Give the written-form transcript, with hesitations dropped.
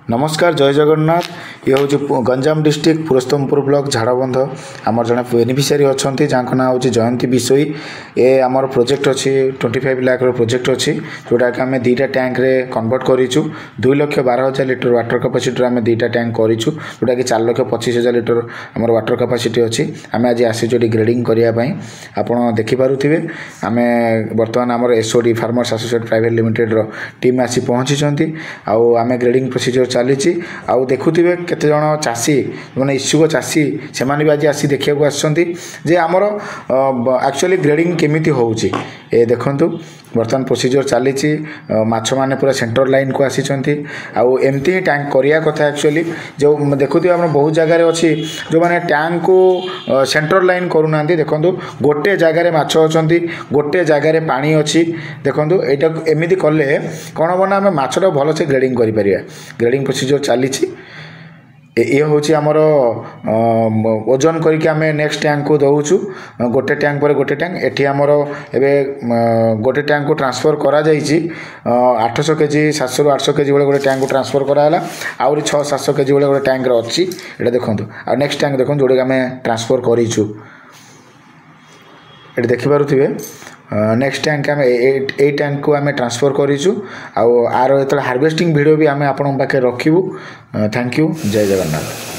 नमस्कार जय जगन्नाथ। ये हूँ गंजाम डिस्ट्रिक्ट पुरस्तमपुर ब्लॉक झाड़बंध आमर जड़े बेनिफिशियरी अच्छा जहाँ ना हूँ जयंती विषय ये आमर प्रोजेक्ट अच्छी 25 लाख प्रोजेक्ट अच्छी जोटा कि आम दुईटा टैंक रे कन्वर्ट करूँ 2,12,000 लिटर वाटर कैपेसिटी आम दुईटा टैंक करूँ जोटा कि 4,25,000 लिटर आम वाटर कैपेसिटी अच्छी आम आज आसीचु ग्रेडिंग करने आपड़ देखिपे आम बर्तमान आम SOD farmers associate private limited team आसी पहुँची आम ग्रेडिंग प्रोसीजर चली आउ देखुवे केते जन चाषी मैंने इच्छुक चाषी से भी आज आसी देखा जे आमर एक्चुअली ग्रेडिंग केमिति होउची ए देखंतु बर्तमान प्रोसीजर चली माछ मैंने पूरा सेंटर लाइन को आसी आउ एमती ही टैंक करिया कथा एक्चुअली जो देखुए आप बहुत जगार अच्छी जो मैंने टैंक को सेंटर लाइन करूना देखो गोटे जगार माछ अच्छा गोटे जगार पानी अच्छी देखो यहाँ एमती कले कौन हम ना आम माछटा भलसे ग्रेडिंग करें ग्रेडिंग प्रोसीजर चली ये हूँ आमर ओजन करके आम नेक्स्ट टैंक को दौचु गोटे टैंक पर गोटे टैंक एटी आमर एवं गोटे टैंक को ट्रांसफर करा 800 केजी 700 ରୁ 800 केजी गोटे टैंक को ट्रांसफर कराला आउरी 600-700 केजी गोटे टैंक अच्छी ये देखो आ नेक्स्ट टैंक देखो जोड़ा आम ट्रांसफर करूँ ये देखिपे नेक्स्ट टैंक आम ए टैंक को आम ट्रांसफर करूँ आर जो हार्वेस्टिंग वीडियो भी आम आपण पाखे रखू। थैंक यू जय जगन्नाथ।